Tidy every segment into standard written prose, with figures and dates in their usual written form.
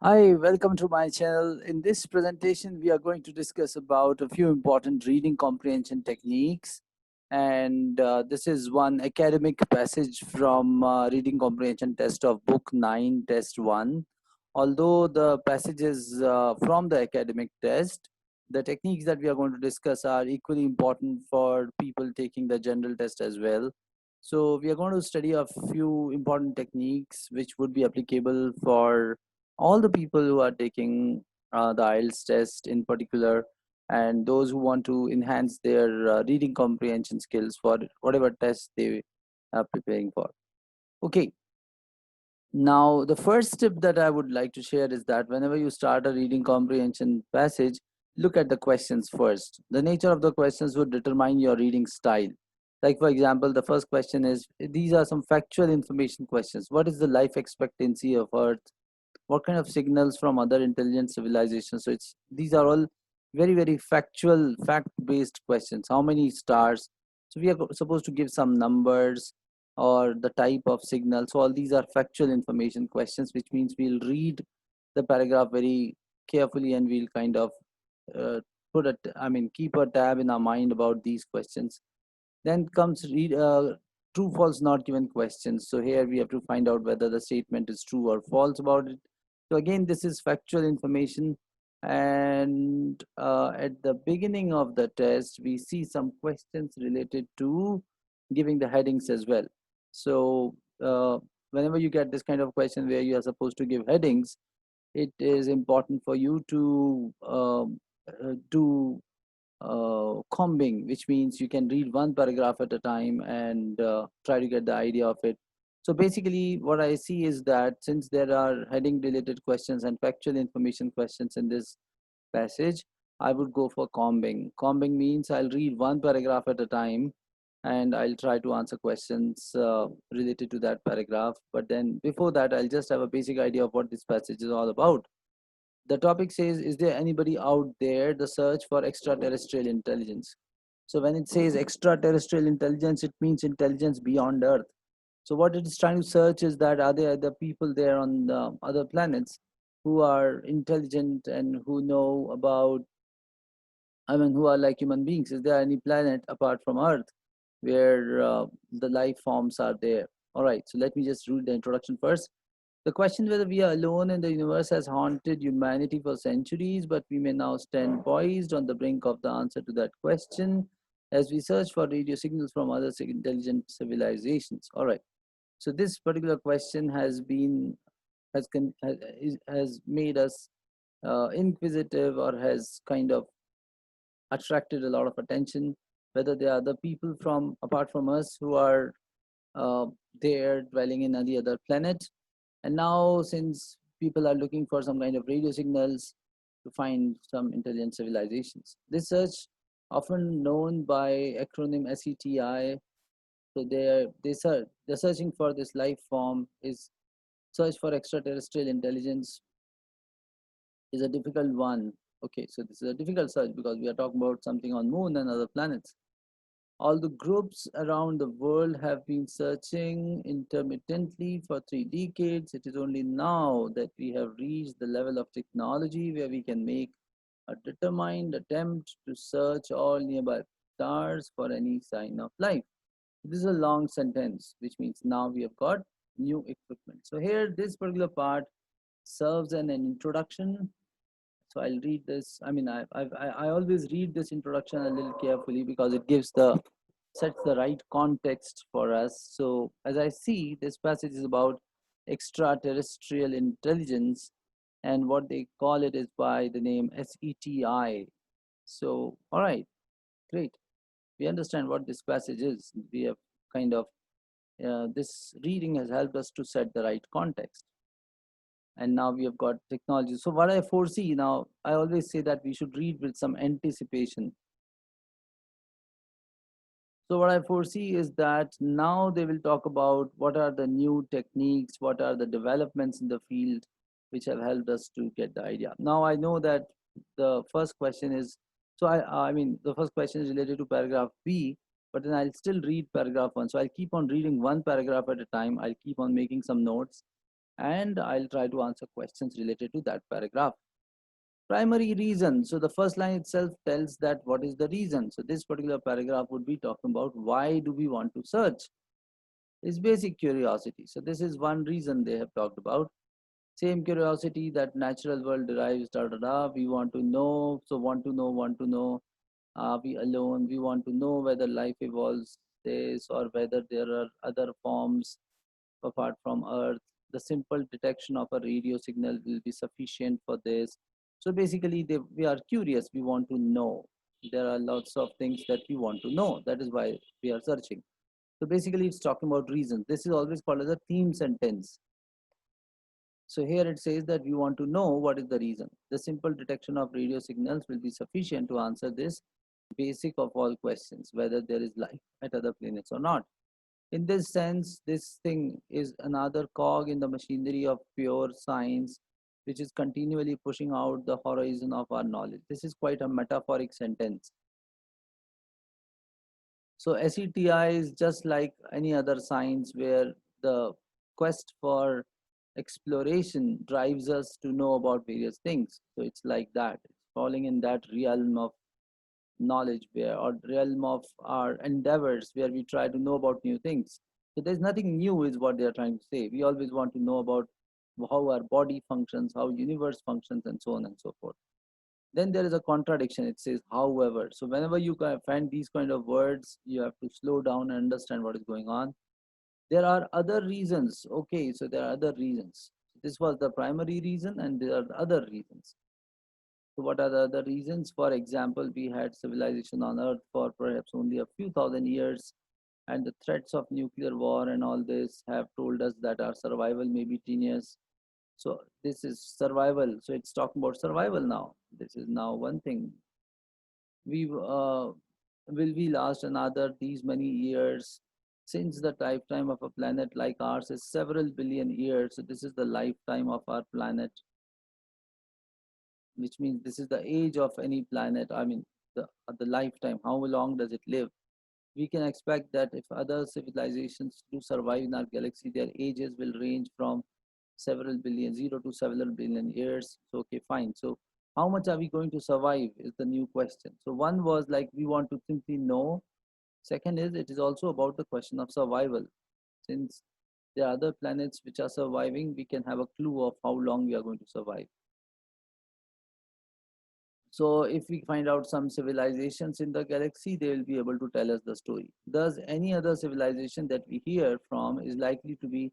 Hi, welcome to my channel. In this presentation, we are going to discuss about a few important reading comprehension techniques. And this is one academic passage from reading comprehension test of book 9, test 1. Although the passage is from the academic test, the techniques that we are going to discuss are equally important for people taking the general test as well. So we are going to study a few important techniques which would be applicable for all the people who are taking the IELTS test in particular, and those who want to enhance their reading comprehension skills for whatever test they are preparing for. Okay, now the first tip that I would like to share is that whenever you start a reading comprehension passage, look at the questions first. The nature of the questions would determine your reading style. Like, for example, the first question is, these are some factual information questions. What is the life expectancy of Earth? What kind of signals from other intelligent civilizations? So it's these are all very factual, fact based questions. How many stars? So we are supposed to give some numbers or the type of signal. So all these are factual information questions, which means we'll read the paragraph very carefully, and we'll kind of uh, keep a tab in our mind about these questions. Then comes read true false not given questions. So here we have to find out whether the statement is true or false about it. So again, this is factual information. And at the beginning of the test, we see some questions related to giving the headings as well. So whenever you get this kind of question where you are supposed to give headings, it is important for you to do combing, which means you can read one paragraph at a time and try to get the idea of it. So basically, what I see is that since there are heading related questions and factual information questions in this passage, I would go for combing. Combing means I'll read one paragraph at a time and I'll try to answer questions related to that paragraph. But then before that, I'll just have a basic idea of what this passage is all about. The topic says, is there anybody out there? The search for extraterrestrial intelligence. So when it says extraterrestrial intelligence, it means intelligence beyond Earth. So what it is trying to search is that are there other people there on the other planets who are intelligent and who know about, who are like human beings? Is there any planet apart from Earth where the life forms are there? All right, so let me just read the introduction first. The question whether we are alone in the universe has haunted humanity for centuries, but we may now stand poised on the brink of the answer to that question as we search for radio signals from other intelligent civilizations. All right. So this particular question has made us inquisitive, or has kind of attracted a lot of attention. Whether there are other people from apart from us who are uh, there dwelling in any other planet. And now, since people are looking for some kind of radio signals to find some intelligent civilizations, this search, often known by acronym SETI, so they're searching for this life form, is search for extraterrestrial intelligence, is a difficult one. Okay, so this is a difficult search because we are talking about something on moon and other planets. All the groups around the world have been searching intermittently for 3 decades. It is only now that we have reached the level of technology where we can make a determined attempt to search all nearby stars for any sign of life. This is a long sentence, which means now we have got new equipment. So here, this particular part serves an introduction. So I'll read this. I always read this introduction a little carefully because it sets the right context for us. So as I see, this passage is about extraterrestrial intelligence, and what they call it is by the name SETI. So all right, great. We understand what this passage is. We have kind of this reading has helped us to set the right context, and now we have got technology. So what I foresee now, I always say that we should read with some anticipation. So what I foresee is that now they will talk about what are the new techniques, what are the developments in the field which have helped us to get the idea. Now I know that the first question is, the first question is related to paragraph B, but then I'll still read paragraph 1. So I'll keep on reading one paragraph at a time. I'll keep on making some notes, and I'll try to answer questions related to that paragraph. Primary reason. So the first line itself tells that what is the reason. So this particular paragraph would be talking about why do we want to search. It's basic curiosity. So this is one reason they have talked about. Same curiosity that natural world derives, da da da. We want to know. So want to know. Are we alone? We want to know whether life evolves this or whether there are other forms apart from Earth. The simple detection of a radio signal will be sufficient for this. So basically, we are curious. We want to know. There are lots of things that we want to know. That is why we are searching. So basically, it's talking about reasons. This is always called as a theme sentence. So here it says that we want to know what is the reason. The simple detection of radio signals will be sufficient to answer this basic of all questions, whether there is life at other planets or not. In this sense, this thing is another cog in the machinery of pure science, which is continually pushing out the horizon of our knowledge. This is quite a metaphoric sentence. So SETI is just like any other science where the quest for exploration drives us to know about various things. So it's like that. It's falling in that realm of knowledge where, or realm of our endeavors where we try to know about new things. So there's nothing new is what they're trying to say. We always want to know about how our body functions, how universe functions, and so on and so forth. Then there is a contradiction. It says however. So whenever you find these kind of words, you have to slow down and understand what is going on. There are other reasons. Okay, so there are other reasons. This was the primary reason, and there are other reasons. So what are the other reasons? For example, we had civilization on Earth for perhaps only a few thousand years, and the threats of nuclear war and all this have told us that our survival may be tenuous. So this is survival. So it's talking about survival now. This is now one thing. We will we last another these many years? Since the lifetime of a planet like ours is several billion years, so this is the lifetime of our planet, which means this is the age of any planet. I mean, the lifetime. How long does it live? We can expect that if other civilizations do survive in our galaxy, their ages will range from several billion, 0 to several billion years. So, okay, fine. So, how much are we going to survive is the new question. So, one was like we want to simply know. Second is it is also about the question of survival. Since there are other planets which are surviving, we can have a clue of how long we are going to survive. So if we find out some civilizations in the galaxy, they will be able to tell us the story. Thus, any other civilization that we hear from is likely to be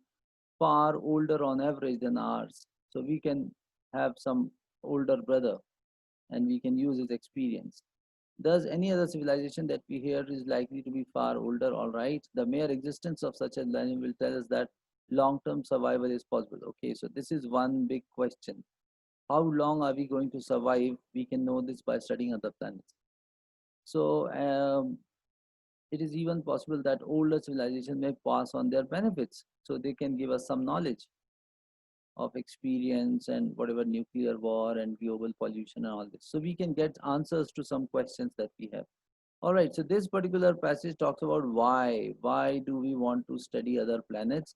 far older on average than ours. So we can have some older brother and we can use his experience. Thus, any other civilization that we hear is likely to be far older, all right. The mere existence of such a line will tell us that long-term survival is possible. Okay, so this is one big question. How long are we going to survive? We can know this by studying other planets. So it is even possible that older civilizations may pass on their benefits. So they can give us some knowledge of experience and whatever nuclear war and global pollution and all this. So we can get answers to some questions that we have. All right, so this particular passage talks about why. Why do we want to study other planets?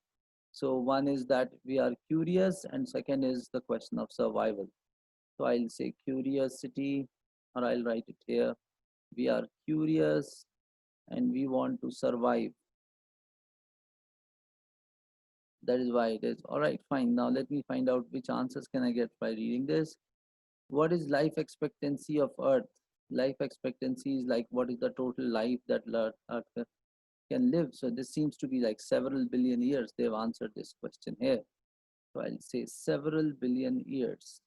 So one is that we are curious, and second is the question of survival. So I'll say curiosity, or I'll write it here. We are curious and we want to survive. That is why it is. All right, fine. Now let me find out which answers can I get by reading this. What is life expectancy of Earth? Life expectancy is like what is the total life that Earth can live. So this seems to be like several billion years. They've answered this question here. So I'll say several billion years.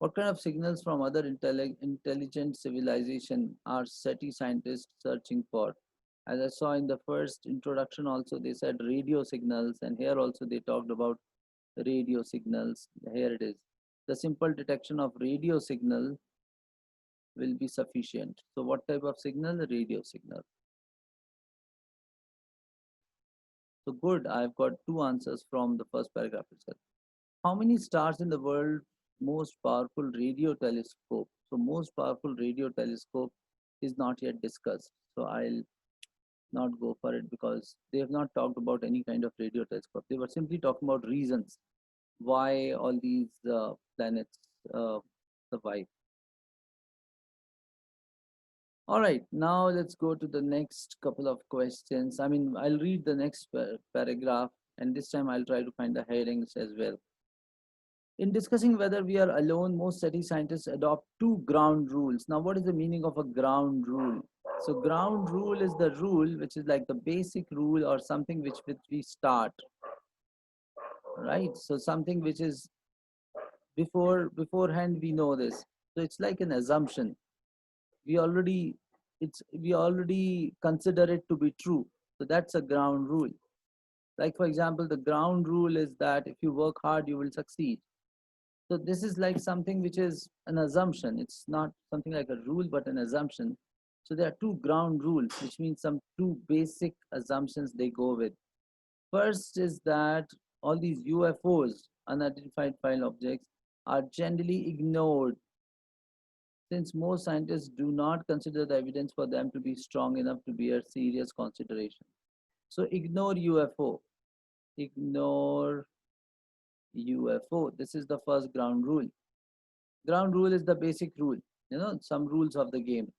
What kind of signals from other intelligent civilization are SETI scientists searching for? As I saw in the first introduction also, they said radio signals, and here also they talked about radio signals. Here it is. The simple detection of radio signal will be sufficient. So what type of signal? Radio signal. So good, I've got two answers from the first paragraph itself. How many stars in the world most powerful radio telescope? So most powerful radio telescope is not yet discussed. So I'll not go for it because they have not talked about any kind of radio telescope. They were simply talking about reasons why all these planets survive. All right, now let's go to the next couple of questions. I mean, I'll read the next paragraph, and this time I'll try to find the headings as well. In discussing whether we are alone, most SETI scientists adopt two ground rules. Now, what is the meaning of a ground rule? So, ground rule is the rule which is like the basic rule or something which we start, right? So, something which is beforehand we know this. So, it's like an assumption. We already we already consider it to be true. So, that's a ground rule. Like for example, the ground rule is that if you work hard, you will succeed. So this is like something which is an assumption. It's not something like a rule, but an assumption. So there are two ground rules, which means some two basic assumptions they go with. First is that all these UFOs, unidentified flying objects, are generally ignored since most scientists do not consider the evidence for them to be strong enough to bear serious consideration. So ignore UFO. Ignore UFO. This is the first ground rule. Ground rule is the basic rule, some rules of the game.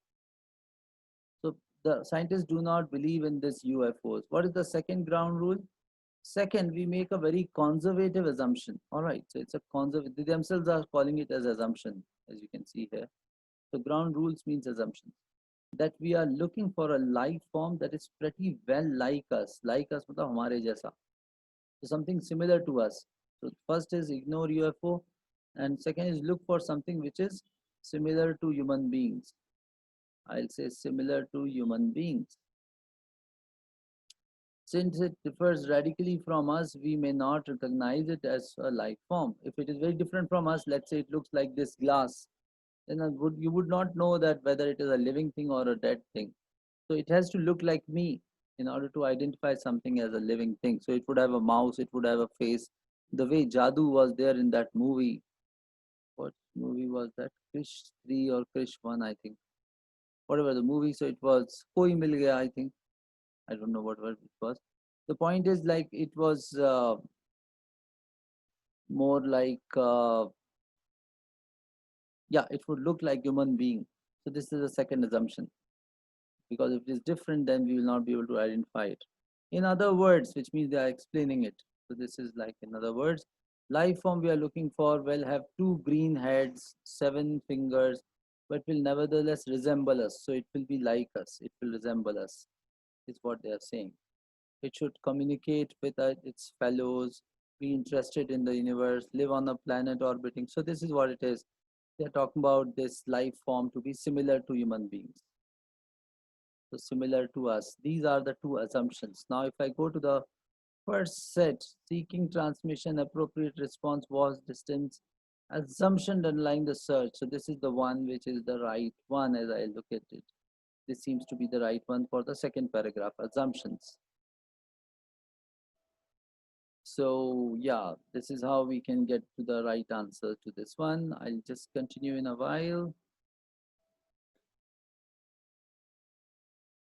So the scientists do not believe in this UFOs. What is the second ground rule? Second, we make a very conservative assumption. All right, so it's a conservative, they themselves are calling it as assumption, as you can see here. So ground rules means assumption that we are looking for a life form that is pretty well like us matlab hamare jaisa. So something similar to us. So first is ignore UFO, and second is look for something which is similar to human beings. I'll say similar to human beings. Since it differs radically from us, we may not recognize it as a life form. If it is very different from us, let's say it looks like this glass, then you would not know that whether it is a living thing or a dead thing. So it has to look like me in order to identify something as a living thing. So it would have a mouse, it would have a face. The way Jadoo was there in that movie. What movie was that? Krish 3 or Krish 1, I think. Whatever the movie. So it was Koi Mil Gaya, I think. I don't know what it was. The point is like it was more like, yeah, it would look like human being. So this is the second assumption. Because if it is different, then we will not be able to identify it. In other words, which means they are explaining it. So this is like, in other words, life form we are looking for will have two green heads, 7 fingers, but will nevertheless resemble us. So it will be like us. It will resemble us, is what they are saying. It should communicate with its fellows, be interested in the universe, live on a planet orbiting. So this is what it is. They're talking about this life form to be similar to human beings. So similar to us. These are the two assumptions. Now, if I go to the first set, seeking transmission, appropriate response was distance, assumption underlying the search. So this is the one which is the right one as I look at it. This seems to be the right one for the second paragraph, assumptions. So yeah, this is how we can get to the right answer to this one. I'll just continue in a while.